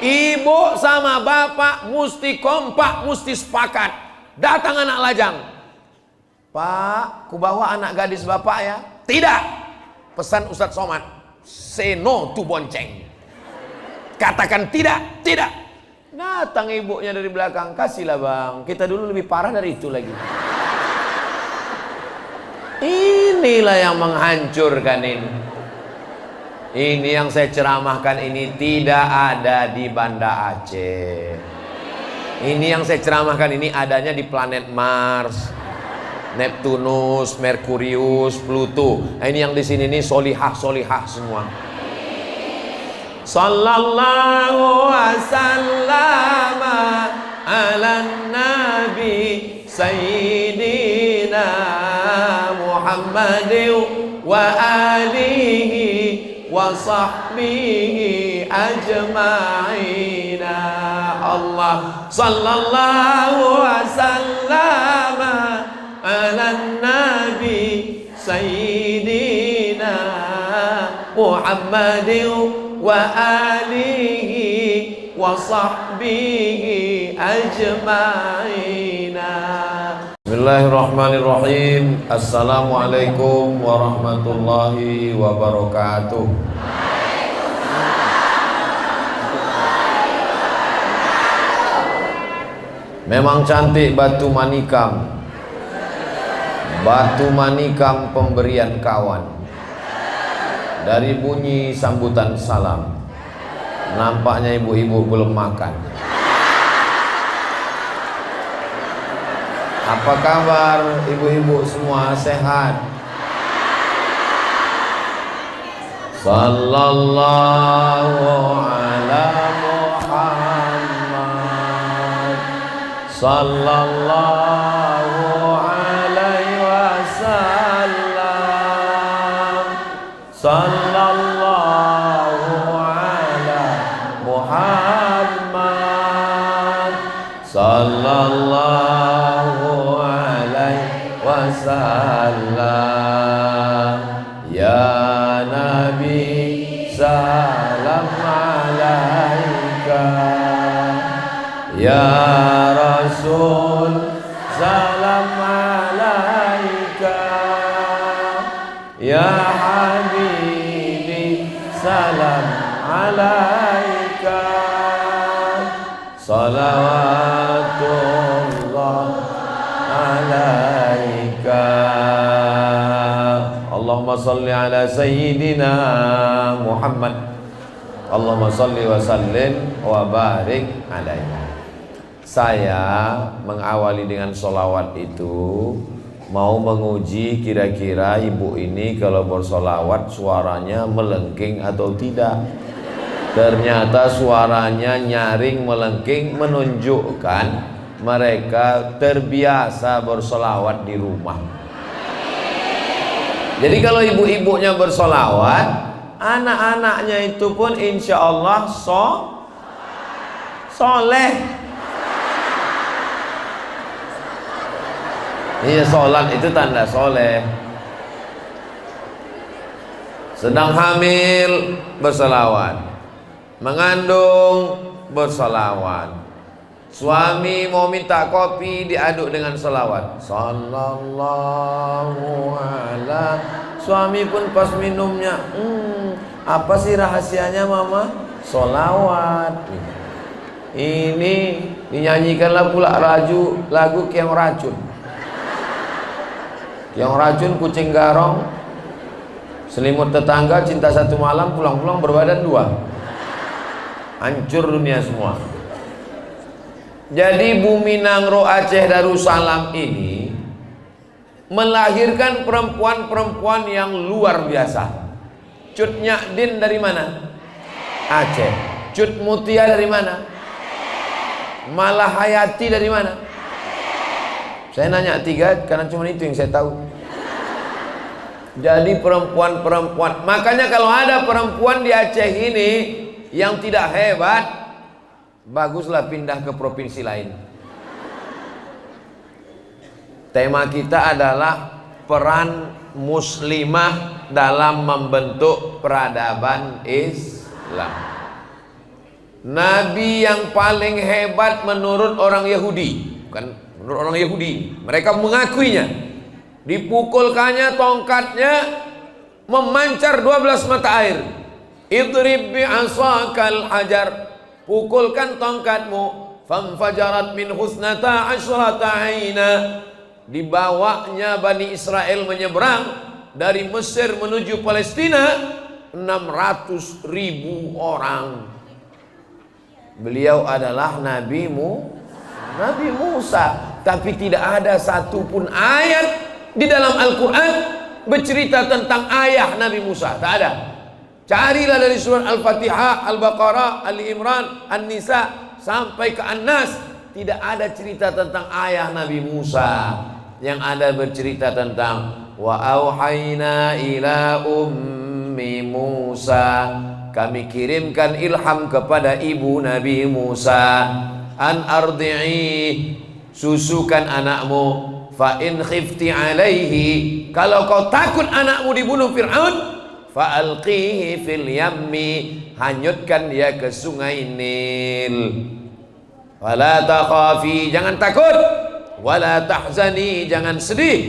Ibu sama bapak mesti kompak, mesti sepakat. Datang anak lajang. Pak, ku bawa anak gadis bapak ya. Tidak. Pesan Ustadz Somad. Say no to bonceng. Katakan tidak, tidak. Datang ibunya dari belakang. Kasihlah bang. Kita dulu lebih parah dari itu lagi. Inilah yang menghancurkan ini. Ini yang saya ceramahkan ini tidak ada di Banda Aceh. Ini yang saya ceramahkan ini adanya di planet Mars, Neptunus, Merkurius, Pluto. Nah, ini yang di sini nih solihah semua. Sallallahu wasallam ala nabi sayyidina Muhammadin wa alihi wa sahbihi ajma'ina. Allah sallallahu wasallam ala nabi sayyidina Muhammadin wa alihi wa sahbihi ajma'ina. Bismillahirrahmanirrahim. Assalamualaikum warahmatullahi wabarakatuh. Memang cantik batu manikam. Batu manikam pemberian kawan. Dari bunyi sambutan salam, nampaknya ibu-ibu belum makan. Apa kabar ibu-ibu semua, sehat? Sallallahu ala Muhammad, sallallahu alaihi wasallam, sallallahu ala Muhammad, sallallahu alaihi wasallam. Ya Nabi salam alaika, ya Rasul salam alaika, ya Habibi salam alaika, salawatullah alaika. Allahumma salli ala sayyidina Muhammad, Allahumma salli wa sallim wa barik alaihi. Saya mengawali dengan sholawat itu mau menguji kira-kira ibu ini kalau bersolawat suaranya melengking atau tidak. Ternyata suaranya nyaring melengking, menunjukkan mereka terbiasa bersolawat di rumah. Jadi kalau ibu-ibunya bersolawat, anak-anaknya itu pun insya Allah soleh. Iya, sholat itu tanda soleh. Sedang hamil bersolawat, mengandung bersolawat, suami mau minta kopi diaduk dengan solawat, sallallahu ala. Suami pun pas minumnya, apa sih rahasianya mama? Solawat. Ini dinyanyikanlah pula lagu Keong Racun. Keong Racun, kucing garong, selimut tetangga, cinta satu malam, pulang-pulang berbadan dua. Hancur dunia semua. Jadi Bumi Nangro Aceh Darussalam ini melahirkan perempuan-perempuan yang luar biasa. Cut Nyakdin dari mana? Aceh. Cut Mutia dari mana? Malahayati dari mana? Saya nanya tiga karena cuma itu yang saya tahu. Jadi perempuan-perempuan, makanya kalau ada perempuan di Aceh ini yang tidak hebat, baguslah pindah ke provinsi lain. Tema kita adalah peran muslimah dalam membentuk peradaban Islam. Nabi yang paling hebat menurut orang Yahudi, bukan menurut orang Yahudi, mereka mengakuinya. Dipukulkannya tongkatnya memancar 12 mata air. Idrib bi'asakal hajar, pukulkan tongkatmu, famfajarat min husnata asyrata aina. Dibawanya Bani Israel menyeberang dari Mesir menuju Palestina 600.000 orang. Beliau adalah Nabi Musa, tapi tidak ada satupun ayat di dalam Al-Quran bercerita tentang ayah Nabi Musa. Tak ada. Carilah dari surat Al-Fatihah, Al-Baqarah, Ali Imran, An-Nisa sampai ke An-Nas, tidak ada cerita tentang ayah Nabi Musa. Yang ada bercerita tentang wa auhayna ila ummi Musa, kami kirimkan ilham kepada ibu Nabi Musa, an ardi'i, susukan anakmu, fa in khifti alaihi, kalau kau takut anakmu dibunuh Fir'aun, fa alqihi fil yammi, hanyutkan dia ke sungai Nil. Wala takhafi, jangan takut, wala tahzani, jangan sedih,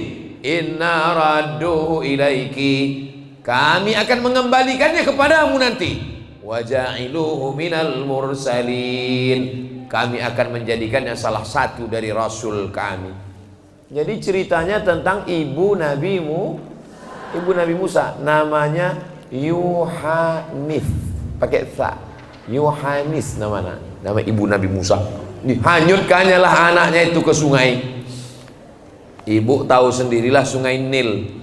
inna radduhu ilaiki, kami akan mengembalikannya kepadamu nanti, waja'iluhu minal mursalin, kami akan menjadikannya salah satu dari rasul kami. Jadi ceritanya tentang ibu Nabi Musa, namanya Yuhanif, pakai tha, Yuhanis nama ibu Nabi Musa. Dihanyutkannya lah anaknya itu ke sungai. Ibu tahu sendirilah sungai Nil.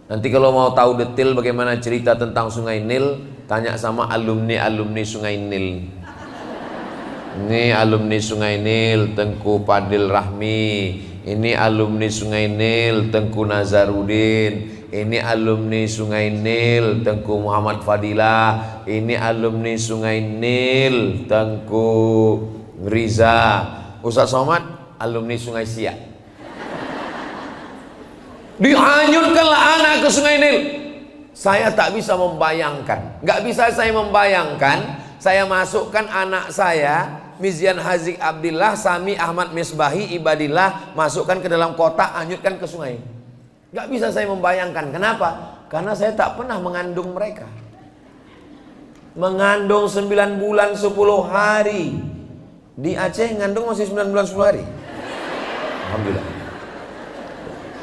Nanti kalau mau tahu detail bagaimana cerita tentang sungai Nil, tanya sama alumni sungai Nil. Ini alumni sungai Nil, Tengku Padil Rahmi. Ini alumni sungai Nil, Tengku Nazarudin. Ini alumni sungai Nil, Tengku Muhammad Fadilah. Ini alumni sungai Nil, Tengku Riza. Ustaz Somad alumni sungai Siak. Dihanyutkanlah anak ke sungai Nil. Saya tak bisa membayangkan, nggak bisa saya membayangkan, saya masukkan anak saya Mizyan Hazik Abdillah, Sami Ahmad Misbahi Ibadillah, masukkan ke dalam kotak, hanyutkan ke sungai. Nggak bisa saya membayangkan. Kenapa? Karena saya tak pernah mengandung mereka. Mengandung 9 bulan 10 hari. Di Aceh ngandung masih 9 bulan 10 hari. Alhamdulillah.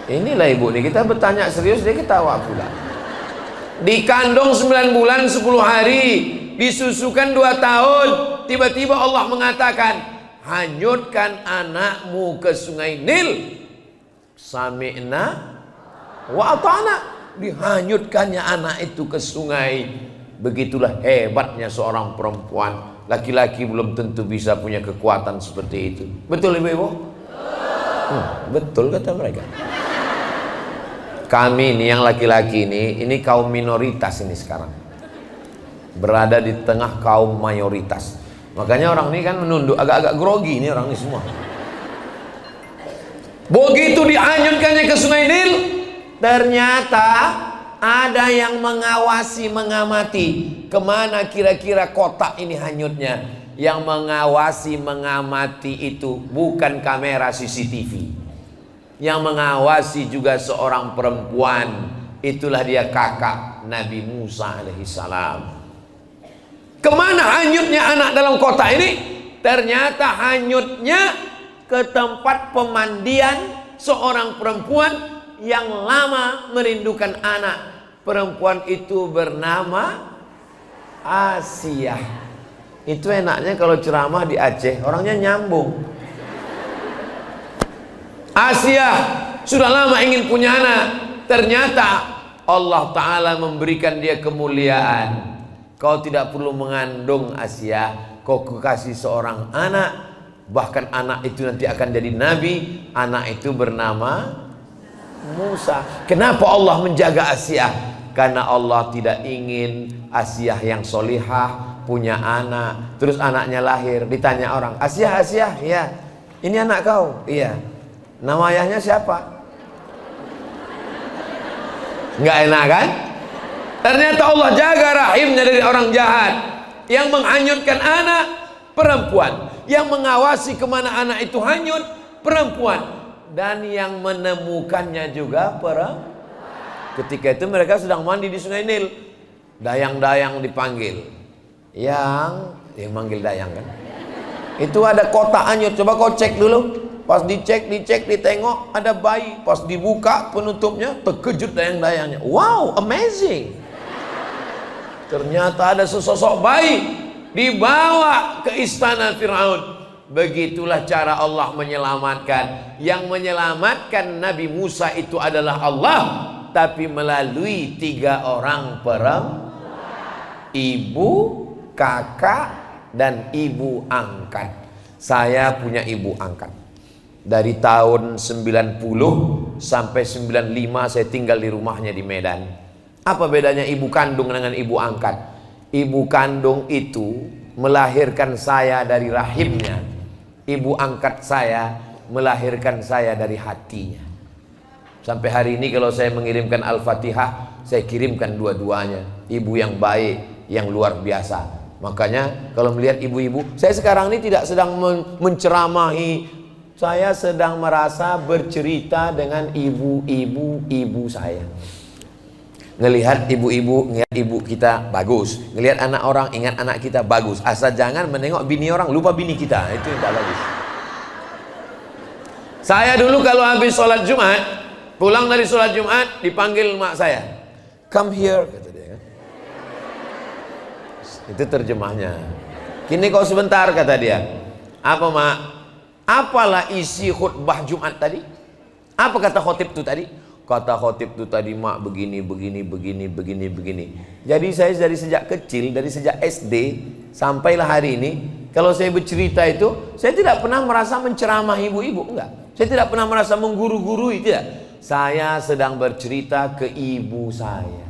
Inilah ibu nih, kita bertanya serius dia ketawa pula. Dikandung 9 bulan 10 hari, disusukan 2 tahun, tiba-tiba Allah mengatakan, hanyutkan anakmu ke sungai Nil. Sami'na wa ata'na, dihanyutkannya anak itu ke sungai. Begitulah hebatnya seorang perempuan. Laki-laki belum tentu bisa punya kekuatan seperti itu. Betul ibu-ibu? Betul kata mereka. Kami ini yang laki-laki ini kaum minoritas ini sekarang, berada di tengah kaum mayoritas. Makanya orang ini kan menunduk, agak-agak grogi ini orang ini semua. Begitu dihanyutkannya ke sungai Nil, ternyata ada yang mengawasi, mengamati kemana kira-kira kotak ini hanyutnya. Yang mengawasi, mengamati itu bukan kamera CCTV. Yang mengawasi juga seorang perempuan. Itulah dia kakak Nabi Musa alaihissalam. Kemana hanyutnya anak dalam kotak ini? Ternyata hanyutnya ke tempat pemandian seorang perempuan yang lama merindukan anak. Perempuan itu bernama Asia. Itu enaknya kalau ceramah di Aceh, orangnya nyambung. Asia sudah lama ingin punya anak. Ternyata Allah Ta'ala memberikan dia kemuliaan. Kau tidak perlu mengandung Asia, kau kasih seorang anak. Bahkan anak itu nanti akan jadi nabi. Anak itu bernama Musa. Kenapa Allah menjaga Asia? Karena Allah tidak ingin Asia yang solihah punya anak, terus anaknya lahir, ditanya orang, Asia, ya, ini anak kau, iya. Nama ayahnya siapa? Nggak enak kan? Ternyata Allah jaga rahimnya dari orang jahat. Yang menghanyutkan anak, perempuan. Yang mengawasi kemana anak itu hanyut, perempuan. Dan yang menemukannya juga perempuan. Ketika itu mereka sedang mandi di Sungai Nil. Dayang-dayang dipanggil. Yang manggil dayang kan. Itu ada kotak hanyut. Coba kau cek dulu. Pas dicek, ditengok ada bayi. Pas dibuka penutupnya, terkejut dayang-dayangnya. Wow, amazing. Ternyata ada sesosok bayi dibawa ke istana Firaun. Begitulah cara Allah menyelamatkan. Yang menyelamatkan Nabi Musa itu adalah Allah, tapi melalui 3 orang perempuan. Ibu, kakak, dan ibu angkat. Saya punya ibu angkat. Dari tahun 90 sampai 95 saya tinggal di rumahnya di Medan. Apa bedanya ibu kandung dengan ibu angkat? Ibu kandung itu melahirkan saya dari rahimnya. Ibu angkat saya melahirkan saya dari hatinya. Sampai hari ini kalau saya mengirimkan Al-Fatihah, saya kirimkan dua-duanya. Ibu yang baik, yang luar biasa. Makanya kalau melihat ibu-ibu, saya sekarang ini tidak sedang menceramahi. Saya sedang merasa bercerita dengan ibu-ibu saya. Ngelihat ibu-ibu, ngelihat ibu kita bagus. Ngelihat anak orang, ingat anak kita bagus. Asal jangan menengok bini orang, lupa bini kita. Itu yang tak bagus. Saya dulu kalau habis sholat Jumat, pulang dari sholat Jumat, dipanggil mak saya. Come here, kata dia. Itu terjemahnya. Kini kau sebentar, kata dia. Apa mak? Apalah isi khutbah Jumat tadi? Apa kata khotib itu tadi? Kata khotib itu tadi, mak begini. Jadi saya dari sejak kecil, dari sejak SD sampailah hari ini, kalau saya bercerita itu, saya tidak pernah merasa menceramah ibu-ibu, enggak. Saya tidak pernah merasa mengguru-gurui, tidak. Saya sedang bercerita ke ibu saya.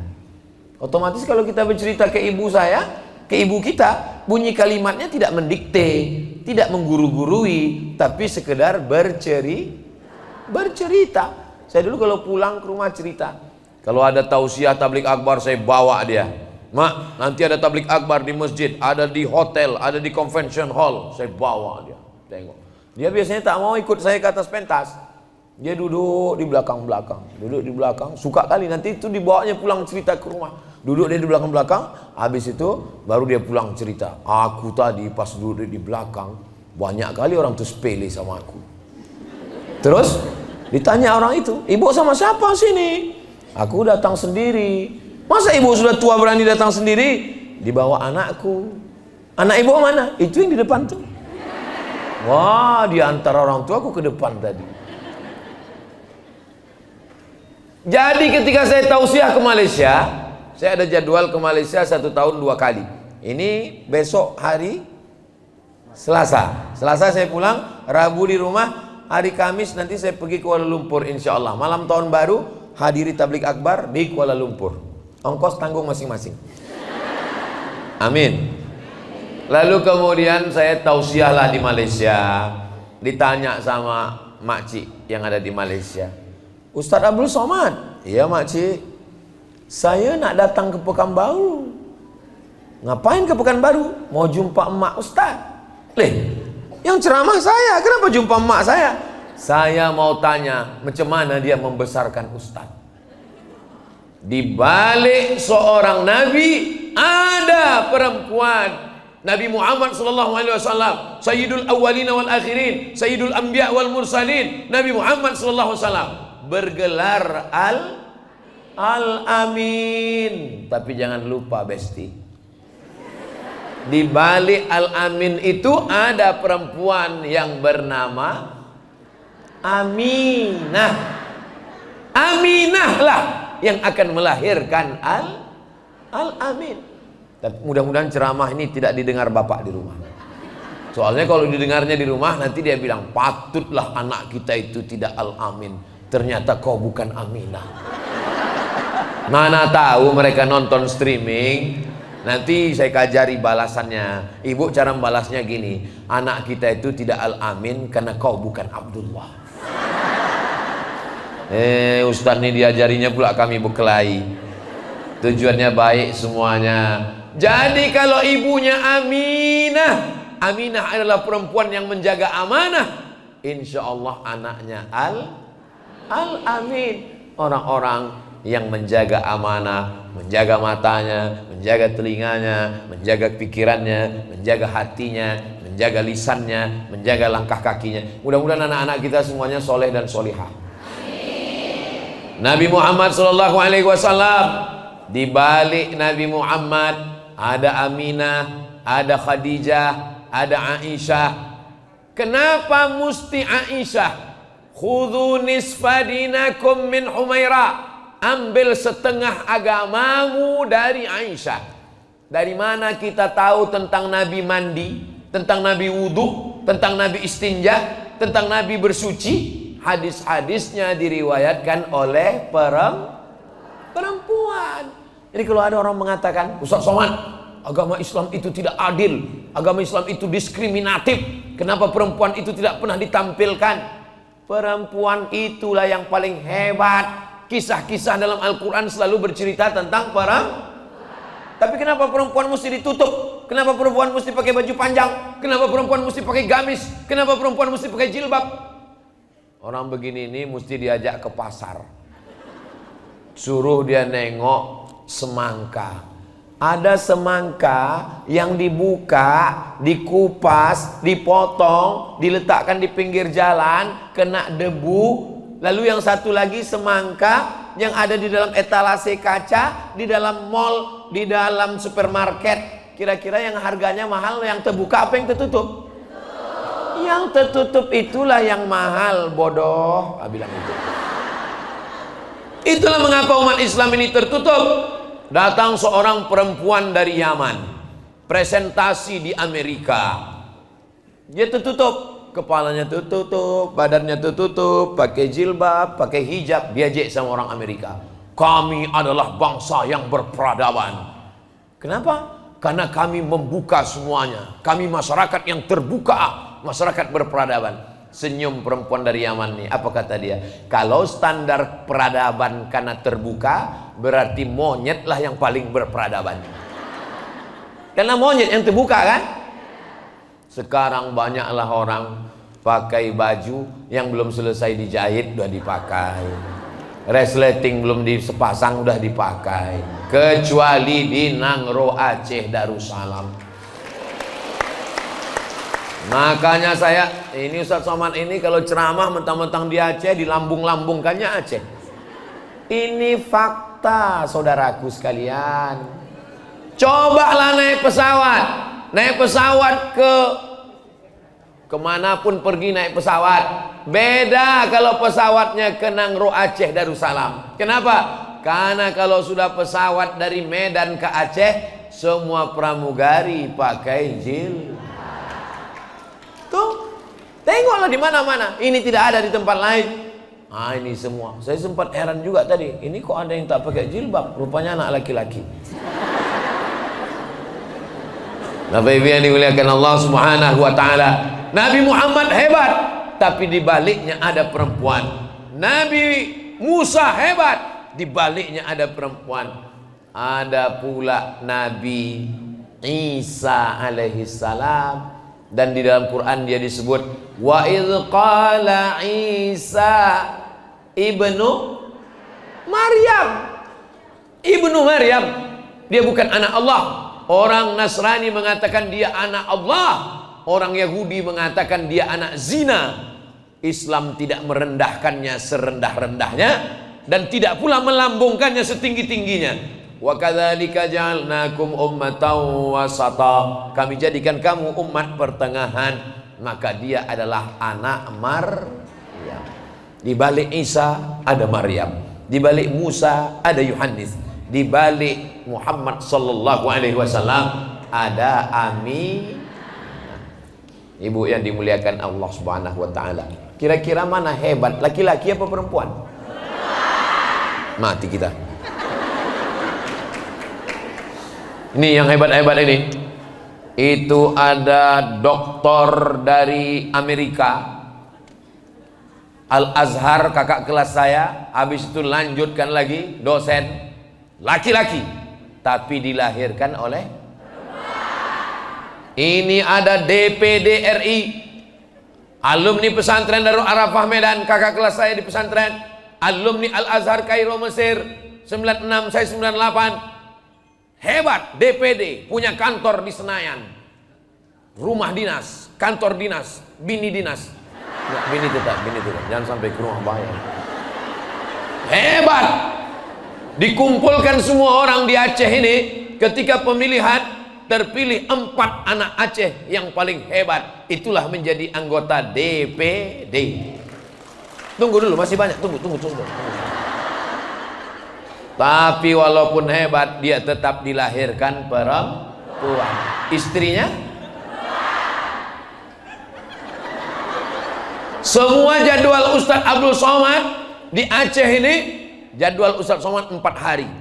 Otomatis kalau kita bercerita ke ibu saya, ke ibu kita, bunyi kalimatnya tidak mendikte, tidak mengguru-gurui, tapi sekedar bercerita. Saya dulu kalau pulang ke rumah cerita, kalau ada tausiah tablik akbar saya bawa dia. Mak, nanti ada tablik akbar di masjid, ada di hotel, ada di convention hall, saya bawa dia. Tengok. Dia biasanya tak mau ikut saya ke atas pentas. Dia duduk di belakang-belakang, suka kali nanti itu dibawanya pulang cerita ke rumah. Duduk dia di belakang-belakang, habis itu baru dia pulang cerita. Aku tadi pas duduk di belakang, banyak kali orang tuh sepele sama aku. Terus ditanya orang itu, ibu sama siapa sini? Aku datang sendiri. Masa ibu sudah tua berani datang sendiri? Dibawa anakku. Anak ibu mana? Itu yang di depan tuh. Wah, di antara orang tua aku ke depan tadi. Jadi ketika saya tausiah ke Malaysia, saya ada jadwal ke Malaysia 1 tahun 2 kali. Ini besok hari Selasa. Selasa saya pulang, Rabu di rumah. Hari Kamis nanti saya pergi Kuala Lumpur insya Allah. Malam tahun baru hadiri tablik akbar di Kuala Lumpur. Ongkos tanggung masing-masing. Amin. Lalu kemudian saya tausiahlah di Malaysia. Ditanya sama makcik yang ada di Malaysia. Ustadz Abdul Somad. Iya makcik. Saya nak datang ke Pekanbaru. Ngapain ke Pekanbaru? Mau jumpa emak Ustadz. Yang ceramah saya, kenapa jumpa emak saya? Saya mau tanya, macam mana dia membesarkan Ustaz? Di balik seorang nabi ada perempuan. Nabi Muhammad SAW, Sayyidul Awwalin wal Akhirin, Sayyidul Anbiya wal Mursalin. Nabi Muhammad SAW bergelar Al-Amin. Tapi jangan lupa besti, di balik Al-Amin itu ada perempuan yang bernama Aminah. Aminah lah yang akan melahirkan Al-Amin. Tapi mudah-mudahan ceramah ini tidak didengar bapak di rumah. Soalnya kalau didengarnya di rumah nanti dia bilang, patutlah anak kita itu tidak Al-Amin. Ternyata kau bukan Aminah. Mana tahu mereka nonton streaming. Nanti saya kajari balasannya. Ibu cara membalasnya gini, anak kita itu tidak Al-Amin karena kau bukan Abdullah. Ustaz ini diajarinya pula kami berkelahi. Tujuannya baik semuanya. Jadi kalau ibunya Aminah, Aminah adalah perempuan yang menjaga amanah, insya Allah anaknya Al-Amin. Orang-orang yang menjaga amanah, menjaga matanya, menjaga telinganya, menjaga pikirannya, menjaga hatinya, menjaga lisannya, menjaga langkah kakinya. Mudah-mudahan anak-anak kita semuanya soleh dan solihah. Nabi Muhammad SAW, di balik Nabi Muhammad ada Aminah, ada Khadijah, ada Aisyah. Kenapa mesti Aisyah? Khudhu nisfa dinakum min Humaira. Ambil setengah agamamu dari Aisyah. Dari mana kita tahu tentang Nabi mandi, tentang Nabi wudhu, tentang Nabi istinja, tentang Nabi bersuci? Hadis-hadisnya diriwayatkan oleh perempuan. Jadi kalau ada orang mengatakan, Ustaz Somad, agama Islam itu tidak adil, agama Islam itu diskriminatif, kenapa perempuan itu tidak pernah ditampilkan? Perempuan itulah yang paling hebat. Kisah-kisah dalam Al-Quran selalu bercerita tentang perempuan. Tapi kenapa perempuan mesti ditutup? Kenapa perempuan mesti pakai baju panjang? Kenapa perempuan mesti pakai gamis? Kenapa perempuan mesti pakai jilbab? Orang begini ini mesti diajak ke pasar, suruh dia nengok semangka. Ada semangka yang dibuka, dikupas, dipotong, diletakkan di pinggir jalan, kena debu. Lalu yang satu lagi semangka yang ada di dalam etalase kaca, di dalam mall, di dalam supermarket. Kira-kira yang harganya mahal, yang terbuka apa yang tertutup? Yang tertutup itulah yang mahal, bodoh. Bilang itu. Itulah mengapa umat Islam ini tertutup. Datang seorang perempuan dari Yaman, presentasi di Amerika. Dia tertutup, kepalanya tertutup, badannya tertutup, pakai jilbab, pakai hijab, diajak sama orang Amerika. Kami adalah bangsa yang berperadaban. Kenapa? Karena kami membuka semuanya. Kami masyarakat yang terbuka, masyarakat berperadaban. Senyum perempuan dari Yaman nih. Apa kata dia? Kalau standar peradaban karena terbuka, berarti monyetlah yang paling berperadaban. Karena monyet yang terbuka kan? Sekarang banyaklah orang pakai baju yang belum selesai dijahit udah dipakai. Resleting belum dipasang udah dipakai. Kecuali di Nangro Aceh Darussalam. Makanya ini Ustaz Somad ini kalau ceramah mentang-mentang di Aceh, dilambung-lambungkannya Aceh. Ini fakta saudaraku sekalian. Cobalah naik pesawat ke kemanapun pergi naik pesawat. Beda kalau pesawatnya ke Nangro Aceh Darussalam. Kenapa? Karena kalau sudah pesawat dari Medan ke Aceh, semua pramugari pakai jilbab. Tuh, tengoklah di mana-mana. Ini tidak ada di tempat lain. Ah, ini semua. Saya sempat heran juga tadi. Ini kok ada yang tak pakai jilbab? Rupanya anak laki-laki. Bapak Ibu yang dimuliakan Allah Subhanahu wa taala. Nabi Muhammad hebat, tapi di baliknya ada perempuan. Nabi Musa hebat, di baliknya ada perempuan. Ada pula Nabi Isa alaihi salam. Dan di dalam Quran dia disebut wa idz qala Isa ibnu Maryam. Ibnu Maryam, dia bukan anak Allah. Orang Nasrani mengatakan dia anak Allah. Orang Yahudi mengatakan dia anak zina. Islam tidak merendahkannya serendah-rendahnya dan tidak pula melambungkannya setinggi-tingginya. Wa kadzalika ja'alnakum ummatan wasata. Kami jadikan kamu umat pertengahan. Maka dia adalah anak Maryam. Di balik Isa ada Maryam. Di balik Musa ada Yohanes. Di balik Muhammad sallallahu alaihi wasallam ada Ami. Ibu yang dimuliakan Allah Subhanahu wa taala. Kira-kira mana hebat, laki-laki apa perempuan? Mati kita. Ini yang hebat-hebat ini. Itu ada doktor dari Amerika, Al-Azhar, kakak kelas saya. Habis itu lanjutkan lagi, dosen, laki-laki, tapi dilahirkan oleh Ini ada DPD RI, alumni pesantren Darul Arafah Medan, kakak kelas saya di pesantren, alumni Al-Azhar Kairo Mesir, 96 saya 98. Hebat DPD, punya kantor di Senayan, rumah dinas, kantor dinas, bini dinas. Nggak, bini tetap, jangan sampai ke rumah bahaya. Hebat. Dikumpulkan semua orang di Aceh ini, ketika pemilihan terpilih 4 anak Aceh yang paling hebat. Itulah menjadi anggota DPD. Tunggu dulu, masih banyak. Tunggu. Tapi walaupun hebat, dia tetap dilahirkan perempuan. Istrinya semua jadwal Ustadz Abdul Somad di Aceh ini, jadwal Ustadz Somad 4 hari.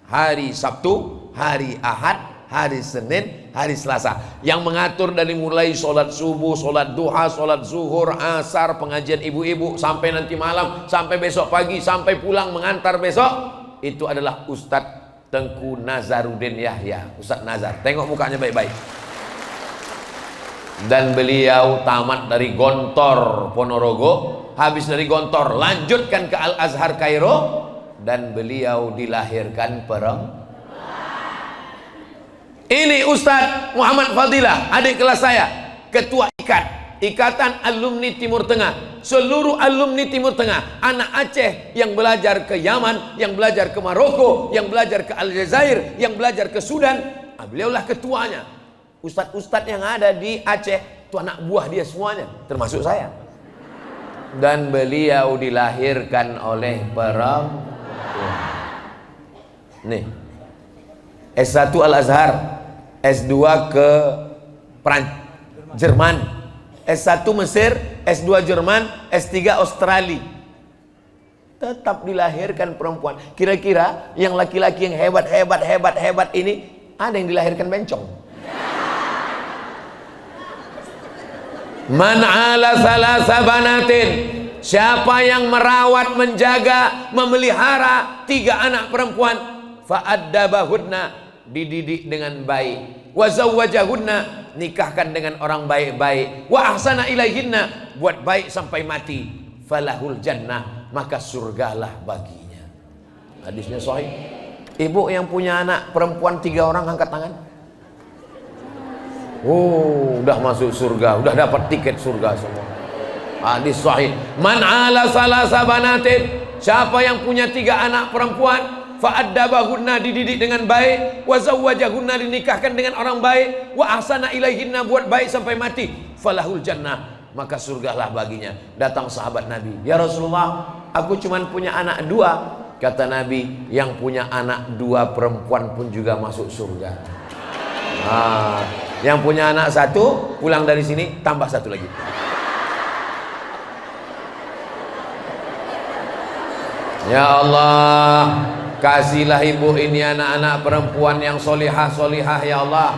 Hari Sabtu, hari Ahad, hari Senin, hari Selasa. Yang mengatur dari mulai sholat subuh, sholat duha, sholat zuhur, asar, pengajian ibu-ibu, sampai nanti malam, sampai besok pagi, sampai pulang mengantar besok, itu adalah Ustadz Tengku Nazaruddin Yahya, Ustadz Nazar. Tengok mukanya baik-baik. Dan beliau tamat dari Gontor Ponorogo, habis dari Gontor lanjutkan ke Al-Azhar Kairo, dan beliau dilahirkan perempuan. Ini Ustadz Muhammad Fadilah, adik kelas saya, ketua Ikatan Alumni Timur Tengah. Seluruh alumni Timur Tengah, anak Aceh yang belajar ke Yaman, yang belajar ke Maroko, yang belajar ke Aljazair, yang belajar ke Sudan, beliaulah ketuanya. Ustadz-ustadz yang ada di Aceh itu anak buah dia semuanya, termasuk saya. Dan beliau dilahirkan oleh perempuan. Nih, S1 Al-Azhar, S2 ke Jerman, S1 Mesir, S2 Jerman, S3 Australia. Tetap dilahirkan perempuan. Kira-kira yang laki-laki yang hebat ini, ada yang dilahirkan bencong. Man ala salasa banatin, siapa yang merawat, menjaga, memelihara 3 anak perempuan, fa'addabahudna, dididik dengan baik, wa zawwajahunna, nikahkan dengan orang baik-baik, wa ahsana ilaihinna, buat baik sampai mati, falahul jannah, maka surgalah baginya. Hadisnya sahih. Ibu yang punya anak perempuan 3 orang angkat tangan. Oh, udah masuk surga, udah dapat tiket surga semua. Hadis sahih. Man ala salasa banatin, siapa yang punya 3 anak perempuan, fa'addabahunna, dididik dengan baik, wa zawwajahunna, dinikahkan dengan orang baik, wa ahsana ilaihinna, buat baik sampai mati, falahul jannah, maka surgalah baginya. Datang sahabat Nabi, ya Rasulullah, aku cuman punya anak 2. Kata Nabi, yang punya anak 2 perempuan pun juga masuk surga. Yang punya anak 1, pulang dari sini tambah 1 lagi. Ya Allah, kasihlah ibu ini anak-anak perempuan yang solihah ya Allah.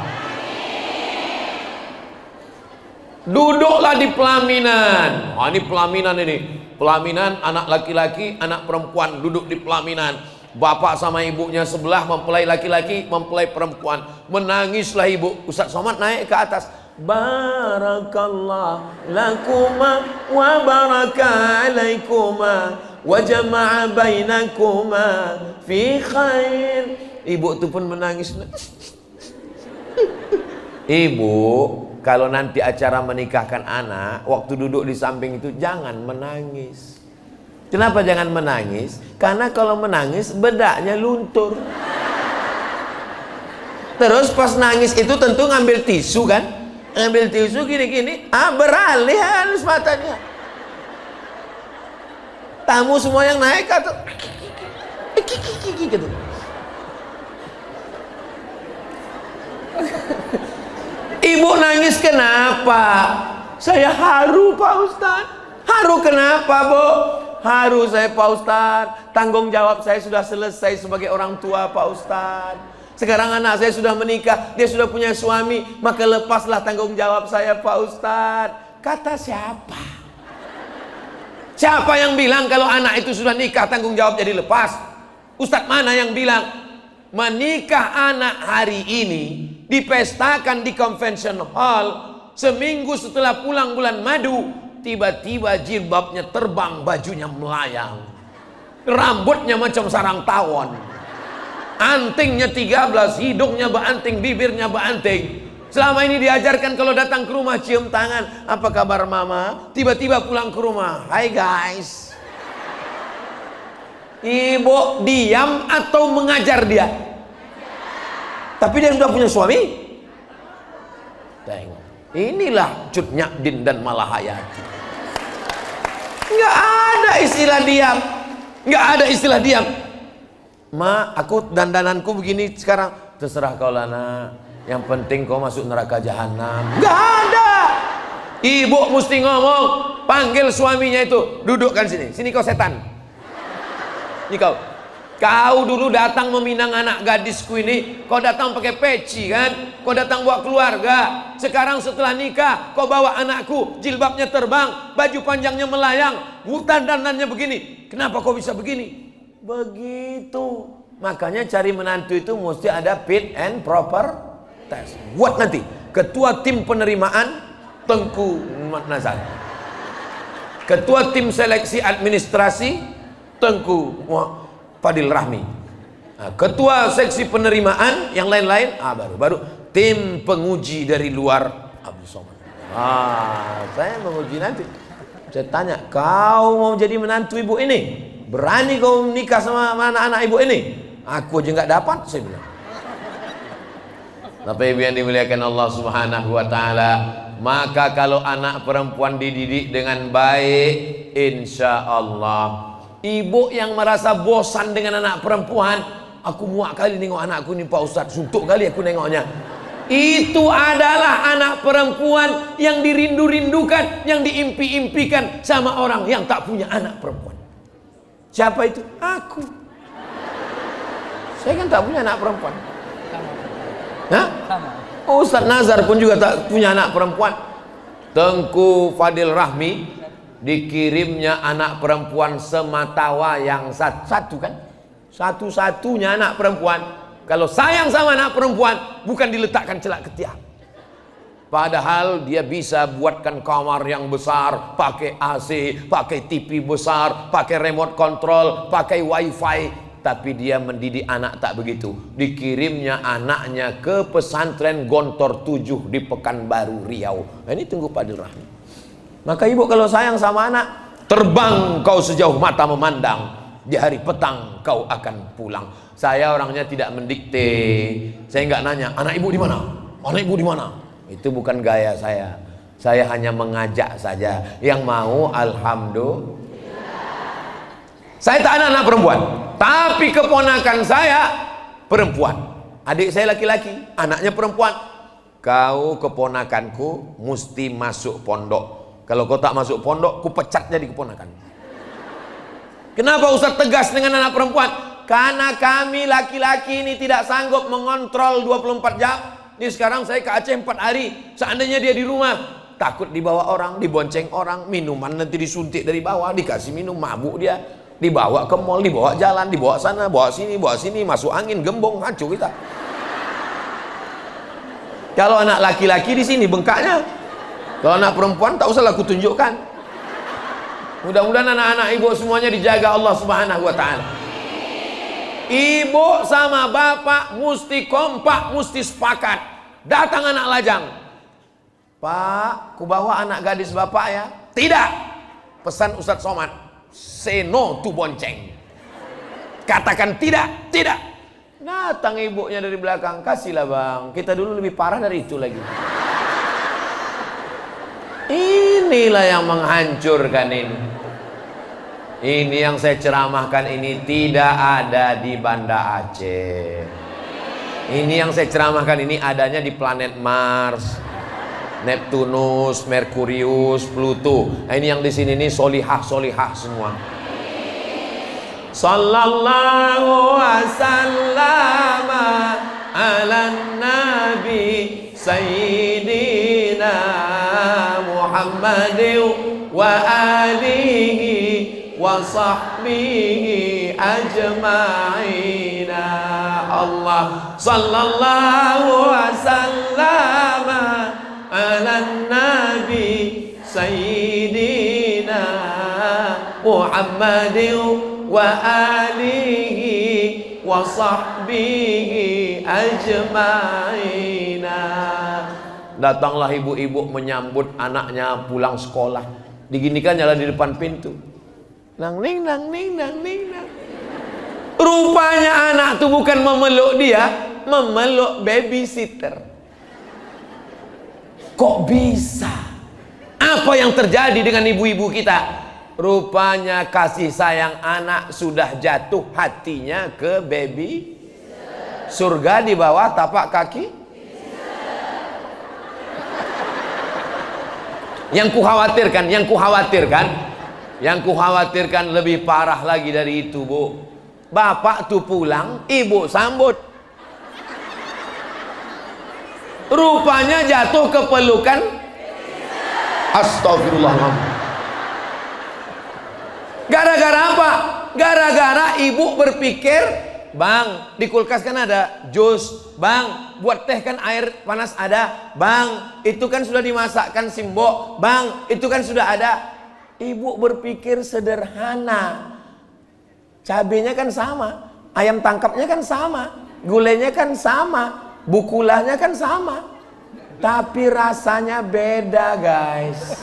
Duduklah di pelaminan. Ini pelaminan ini. Pelaminan anak laki-laki, anak perempuan duduk di pelaminan. Bapak sama ibunya sebelah, mempelai laki-laki, mempelai perempuan. Menangislah ibu. Ustadz Somad naik ke atas. Barakallah lakuma wa baraka alaikuma wa jama'a bainakuma fi khair. Ibu itu pun menangis. Ibu, kalau nanti acara menikahkan anak, waktu duduk di samping itu jangan menangis. Kenapa jangan menangis? Karena kalau menangis bedaknya luntur. Terus pas nangis itu tentu ngambil tisu kan? Ngambil tisu gini-gini, beralih halus matanya. Tamu semua yang naik atau gitu. Ibu nangis kenapa? Saya haru Pak Ustadz. Haru kenapa Bu? Haru saya Pak Ustadz, tanggung jawab saya sudah selesai sebagai orang tua Pak Ustadz. Sekarang anak saya sudah menikah, dia sudah punya suami, maka lepaslah tanggung jawab saya Pak Ustadz. Kata siapa? Siapa yang bilang kalau anak itu sudah nikah tanggung jawab jadi lepas? Ustadz mana yang bilang menikah anak hari ini dipestakan di convention hall. Seminggu setelah pulang bulan madu, tiba-tiba jilbabnya terbang, bajunya melayang, rambutnya macam sarang tawon, antingnya 13, hidungnya beanting, bibirnya beanting. Selama ini diajarkan kalau datang ke rumah cium tangan, apa kabar mama? Tiba-tiba pulang ke rumah, hai guys. Ibu diam atau mengajar dia? Tapi dia sudah punya suami. Tengok, inilah Cut Nyak-Din dan Malahayati. Nggak ada istilah diam, nggak ada istilah diam. Ma, aku dandananku begini sekarang, terserah kau Lana. Yang penting kau masuk neraka jahanam. Nggak ada. Ibu mesti ngomong, panggil suaminya itu, dudukkan sini, sini kau setan. Ini kau dulu datang meminang anak gadisku ini, kau datang pakai peci kan, kau datang bawa keluarga. Sekarang setelah nikah, kau bawa anakku, jilbabnya terbang, baju panjangnya melayang, hutan dandannya begini. Kenapa kau bisa begini? Begitu. Makanya cari menantu itu mesti ada fit and proper test. Buat nanti ketua tim penerimaan Tengku Nazar, ketua tim seleksi administrasi Tengku Fadil Rahmi, ketua seksi penerimaan yang lain-lain, baru tim penguji dari luar Abdul Somad. Saya menguji nanti. Saya tanya, kau mau jadi menantu ibu ini? Berani kau nikah sama anak-anak ibu ini? Aku aja nggak dapat, saya bilang. Tapi ibu yang dimuliakan Allah Subhanahu wa taala, maka kalau anak perempuan dididik dengan baik, insya Allah. Ibu yang merasa bosan dengan anak perempuan, aku muak kali nengok anakku ini Pak Ustadz, suntuk kali aku nengoknya. Itu adalah anak perempuan yang dirindu-rindukan, yang diimpi-impikan sama orang yang tak punya anak perempuan. Siapa itu? Aku. Saya kan tak punya anak perempuan. Hah? Ustadz Nazar pun juga tak punya anak perempuan. Tengku Fadil Rahmi dikirimnya anak perempuan sematawayang satu kan? Satu-satunya anak perempuan. Kalau sayang sama anak perempuan, bukan diletakkan celak ketiak. Padahal dia bisa buatkan kamar yang besar, pakai AC, pakai TV besar, pakai remote control, pakai wifi. Tapi dia mendidik anak tak begitu. Dikirimnya anaknya ke pesantren Gontor 7 di Pekanbaru Riau. Nah, ini Tengku Fadil Rahmi. Maka ibu kalau sayang sama anak, terbang kau sejauh mata memandang. Di hari petang kau akan pulang. Saya orangnya tidak mendikte. Saya nggak nanya, anak ibu di mana? Anak ibu di mana? Itu bukan gaya saya. Saya hanya mengajak saja. Yang mau alhamdulillah. Saya tak ada anak perempuan, tapi keponakan saya perempuan. Adik saya laki-laki, anaknya perempuan. Kau keponakanku mesti masuk pondok. Kalau kau tak masuk pondok, ku pecat jadi keponakan. Kenapa Ustaz tegas dengan anak perempuan? Karena kami laki-laki ini tidak sanggup mengontrol 24 jam. Ini sekarang saya ke Aceh 4 hari. Seandainya dia di rumah, takut dibawa orang, dibonceng orang, minuman nanti disuntik dari bawah, dikasih minum, mabuk dia. Dibawa ke mall, dibawa jalan, dibawa sana, bawa sini, masuk angin, gembong, hancur kita. Kalau anak laki-laki di sini bengkaknya. Kalau anak perempuan tak usahlah aku tunjukkan. Mudah-mudahan anak-anak ibu semuanya dijaga Allah Subhanahu wa taala. Ibu sama bapak mesti kompak, mesti sepakat. Datang anak lajang. Pak, ku bawa anak gadis bapak ya? Tidak. Pesan Ustadz Somad, say no to bonceng. Katakan tidak, tidak. Datang ibunya dari belakang, kasihlah bang. Kita dulu lebih parah dari itu lagi. Inilah yang menghancurkan ini. Ini yang saya ceramahkan ini tidak ada di Banda Aceh. Ini yang saya ceramahkan ini adanya di planet Mars, Neptunus, Merkurius, Pluto. Nah, ini yang di sini ini solihah semua. Sallallahu wasallam ala nabi sayyidina Muhammadin wa alihi wa sahbihi ajma'ina. Allah sallallahu wasallam ala nabi sayyidina Muhammadin wa alihi wa sahbihi ajma'ina. Datanglah ibu-ibu menyambut anaknya pulang sekolah. Diginikan nyala di depan pintu. Nang ning nang ning nang ning nang. Rupanya anak tuh bukan memeluk dia, memeluk babysitter. Kok bisa? Apa yang terjadi dengan ibu-ibu kita? Rupanya kasih sayang anak sudah jatuh hatinya ke baby. Surga di bawah tapak kaki. Yang kukhawatirkan lebih parah lagi dari itu, Bu. Bapak tuh pulang, ibu sambut. Rupanya jatuh ke pelukan. Astagfirullahaladzim. Gara-gara apa? Gara-gara ibu berpikir, Bang, di kulkas kan ada jus. Bang, buat teh kan air panas ada. Bang, itu kan sudah dimasakkan simbok. Bang, itu kan sudah ada. Ibu berpikir sederhana. Cabenya kan sama, ayam tangkapnya kan sama, gulanya kan sama, bukulahnya kan sama. Tapi rasanya beda, guys.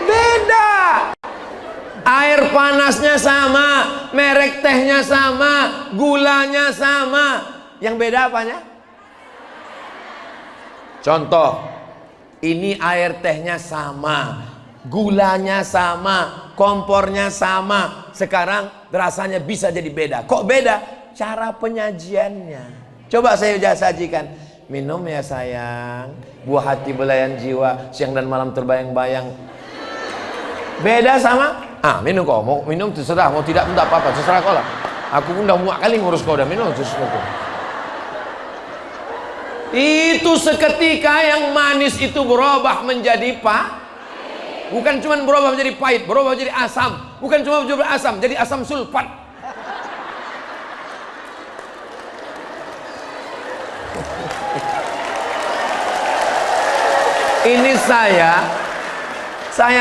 Beda. Air panasnya sama, merek tehnya sama, gulanya sama. Yang beda apanya? Contoh, ini air tehnya sama, gulanya sama, kompornya sama. Sekarang rasanya bisa jadi beda. Kok beda? Cara penyajiannya. Coba saya sajikan. Minum ya sayang, buah hati belayan jiwa, siang dan malam terbayang-bayang. Beda sama? Minum kau, mau minum terserah, mau tidak pun tak apa-apa, terserah kau lah. Aku pun udah muak kali ngurus kau, udah minum terserah kau. Itu seketika yang manis itu berubah menjadi bukan cuma berubah menjadi pahit, berubah menjadi asam. Bukan cuma berubah asam, jadi asam sulfat. Ini saya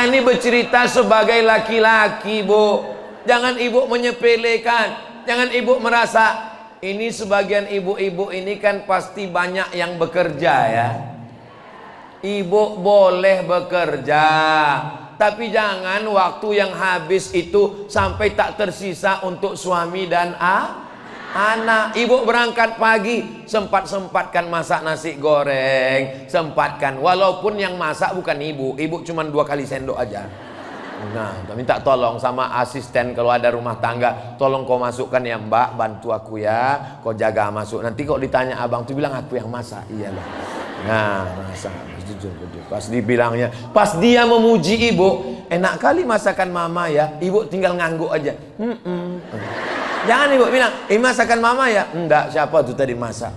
ini bercerita sebagai laki-laki, Bu. Jangan ibu menyepelekan, jangan ibu merasa ini sebagian ibu-ibu ini kan pasti banyak yang bekerja ya. Ibu boleh bekerja, tapi jangan waktu yang habis itu sampai tak tersisa untuk suami dan anak. Ibu berangkat pagi, sempat-sempatkan masak nasi goreng, sempatkan. Walaupun yang masak bukan ibu cuma 2 kali sendok aja. Nah, minta tolong sama asisten kalau ada rumah tangga, tolong kau masukkan ya Mbak, bantu aku ya, kau jaga masuk. Nanti kok ditanya abang tuh bilang aku yang masak. Iyalah. Nah, masak. Pas dibilangnya, pas dia memuji ibu, enak kali masakan mama ya, ibu tinggal ngangguk aja. Jangan ibu bilang, masakan mama ya? Enggak, siapa tuh tadi masak?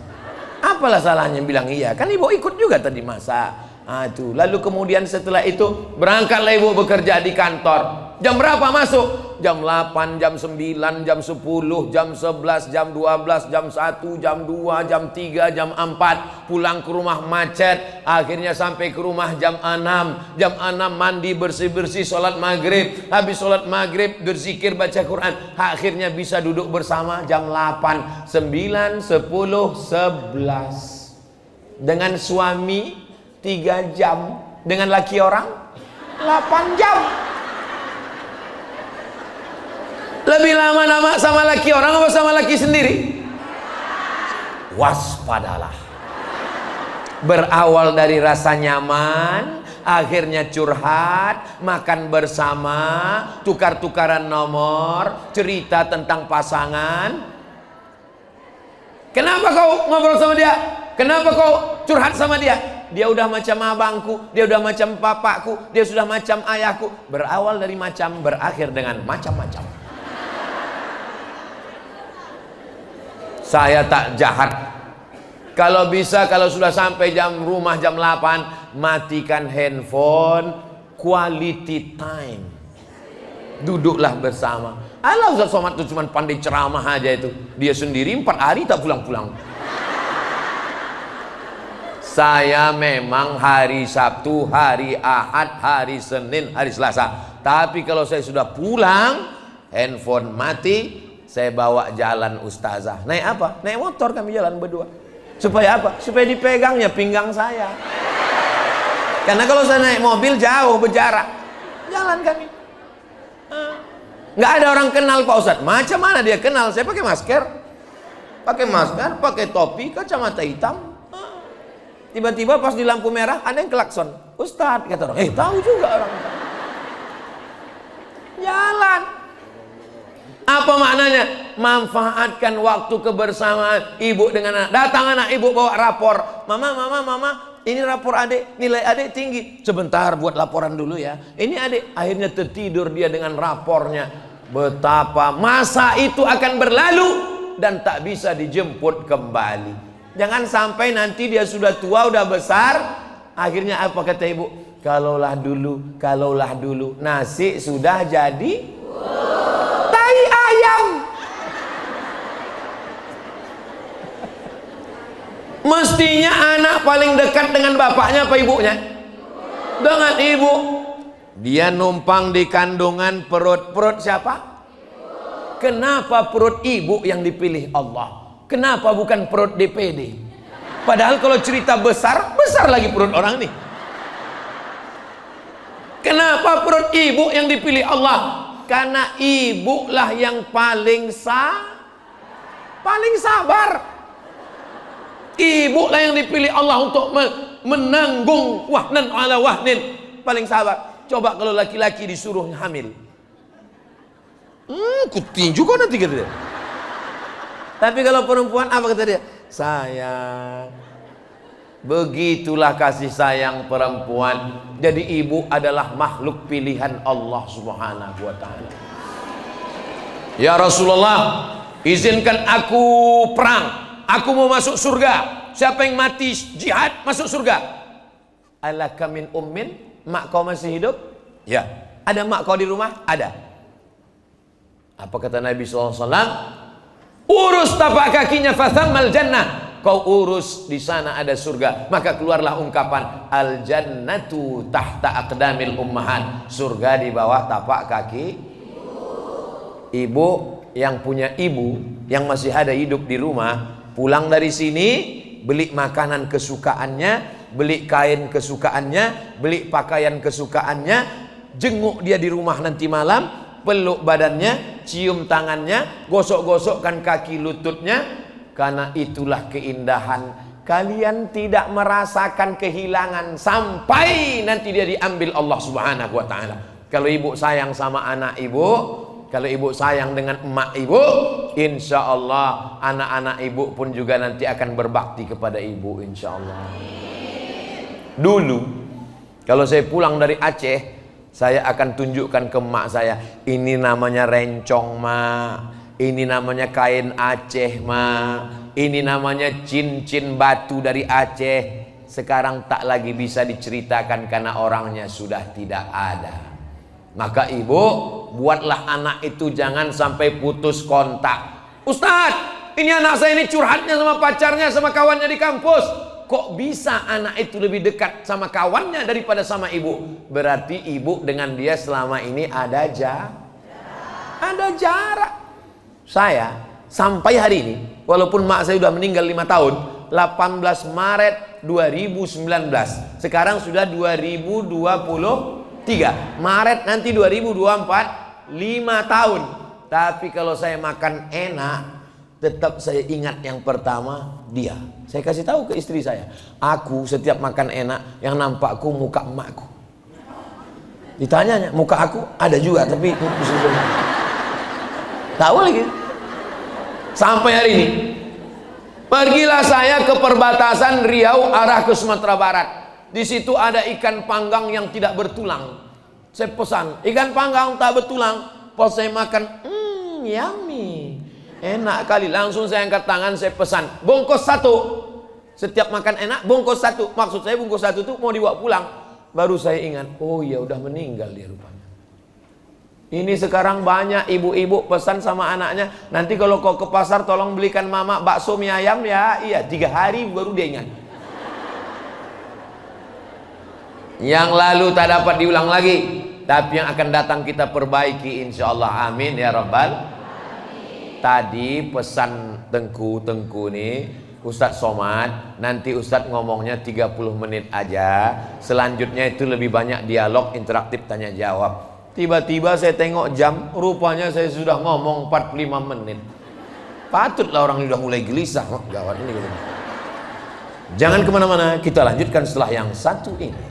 Apalah salahnya bilang iya, kan ibu ikut juga tadi masak. Itu. Lalu kemudian setelah itu berangkatlah ibu bekerja di kantor. Jam berapa masuk? Jam 8, jam 9, jam 10, jam 11, jam 12, jam 1, jam 2, jam 3, jam 4. Pulang ke rumah macet. Akhirnya sampai ke rumah jam 6. Jam 6 mandi bersih-bersih, sholat maghrib. Habis sholat maghrib berzikir baca Quran. Akhirnya bisa duduk bersama jam 8, 9, 10, 11. Dengan suami 3 jam, dengan laki orang 8 jam. Lebih lama-lama sama laki orang apa sama laki sendiri? Waspadalah. Berawal dari rasa nyaman, akhirnya curhat, makan bersama, tukar-tukaran nomor, cerita tentang pasangan. Kenapa kau ngobrol sama dia? Kenapa kau curhat sama dia? Dia udah macam abangku, dia udah macam papaku, dia sudah macam ayahku. Berawal dari macam, berakhir dengan macam-macam. Saya tak jahat. Kalau bisa, kalau sudah sampai rumah jam 8, matikan handphone, quality time. Duduklah bersama. Alah Ustaz Somad itu cuma pandai ceramah aja itu. Dia sendiri 4 hari tak pulang-pulang. Saya memang hari Sabtu, hari Ahad, hari Senin, hari Selasa. Tapi kalau saya sudah pulang, handphone mati, saya bawa jalan ustazah. Naik apa? Naik motor kami jalan berdua. Supaya apa? Supaya dipegangnya pinggang saya. Karena kalau saya naik mobil jauh berjarak. Jalan kami. Nggak ada orang kenal Pak Ustadz. Macam mana dia kenal? Saya pakai masker. Pakai masker, pakai topi, kacamata hitam. Tiba-tiba pas di lampu merah ada yang klakson. Ustadz kata orang, tahu juga orang. Jalan. Apa maknanya? Manfaatkan waktu kebersamaan ibu dengan anak. Datang anak ibu bawa rapor. Mama, ini rapor adik, nilai adik tinggi. Sebentar buat laporan dulu ya. Ini adik, akhirnya tertidur dia dengan rapornya. Betapa masa itu akan berlalu dan tak bisa dijemput kembali. Jangan sampai nanti dia sudah tua, udah besar. Akhirnya apa kata ibu? Kalaulah dulu nasi sudah jadi tai ayam. Mestinya anak paling dekat dengan bapaknya apa ibunya? Dengan ibu. Dia numpang di kandungan perut siapa? Kenapa perut ibu yang dipilih Allah? Kenapa bukan perut DPD? Padahal kalau cerita besar lagi perut orang nih. Kenapa perut ibu yang dipilih Allah? Karena ibulah yang paling sabar. Ibulah yang dipilih Allah untuk menanggung wahnan ala wahnin. Paling sabar. Coba kalau laki-laki disuruh hamil. Kutinju kok nanti gitu dia. Tapi kalau perempuan apa kata dia? Sayang. Begitulah kasih sayang perempuan. Jadi ibu adalah makhluk pilihan Allah Subhanahu wa ta'ala. Ya Rasulullah, izinkan aku perang. Aku mau masuk surga. Siapa yang mati jihad masuk surga. Alaka min ummin? Mak kau masih hidup? Ya. Ada mak kau di rumah? Ada. Apa kata Nabi SAW? Urus tapak kakinya fathammal jannah. Kau urus di sana ada surga. Maka keluarlah ungkapan al jannatu tahta aqdamil ummahat. Surga di bawah tapak kaki ibu. Yang punya ibu yang masih ada hidup di rumah, pulang dari sini beli makanan kesukaannya, beli kain kesukaannya, beli pakaian kesukaannya, jenguk dia di rumah nanti malam, peluk badannya, cium tangannya, gosok-gosokkan kaki lututnya. Karena itulah keindahan. Kalian tidak merasakan kehilangan sampai nanti dia diambil Allah Subhanahu wa ta'ala. Kalau ibu sayang sama anak ibu, kalau ibu sayang dengan emak ibu, insya Allah anak-anak ibu pun juga nanti akan berbakti kepada ibu, insya Allah. Dulu kalau saya pulang dari Aceh, saya akan tunjukkan ke emak saya, ini namanya rencong mak, ini namanya kain Aceh mak, ini namanya cincin batu dari Aceh. Sekarang tak lagi bisa diceritakan karena orangnya sudah tidak ada. Maka ibu, buatlah anak itu jangan sampai putus kontak. Ustadz, ini anak saya ini curhatnya sama pacarnya, sama kawannya di kampus. Kok bisa anak itu lebih dekat sama kawannya daripada sama ibu? Berarti ibu dengan dia selama ini ada jarak. Saya sampai hari ini, walaupun mak saya sudah meninggal 5 tahun, 18 Maret 2019. Sekarang sudah 2023. Maret nanti 2024, 5 tahun. Tapi kalau saya makan enak, tetap saya ingat yang pertama dia. Saya kasih tahu ke istri saya, aku setiap makan enak yang nampakku muka emakku. Ditanyanya, muka aku ada juga tapi tahu lagi. Sampai hari ini pergilah saya ke perbatasan Riau arah ke Sumatera Barat. Di situ ada ikan panggang yang tidak bertulang. Saya pesan ikan panggang tak bertulang. Pas saya makan, yummy, enak kali. Langsung saya angkat tangan, saya pesan bungkus 1. Setiap makan enak bungkus 1. Maksud saya bungkus 1 itu mau dibawa pulang. Baru saya ingat, oh ya udah meninggal dia rupanya. Ini sekarang banyak ibu-ibu pesan sama anaknya, nanti kalau kau ke pasar tolong belikan mama bakso mie ayam ya. Iya, 3 hari baru dia ingat. Yang lalu tak dapat diulang lagi, tapi yang akan datang kita perbaiki insyaallah. Amin ya rabbal. Tadi pesan Tengku nih, Ustadz Somad, nanti Ustadz ngomongnya 30 menit aja, selanjutnya itu lebih banyak dialog interaktif tanya jawab. Tiba-tiba saya tengok jam, rupanya saya sudah ngomong 45 menit. Patutlah orang sudah mulai gelisah. Oh, gawat ini gitu. Jangan kemana-mana, kita lanjutkan setelah yang satu ini.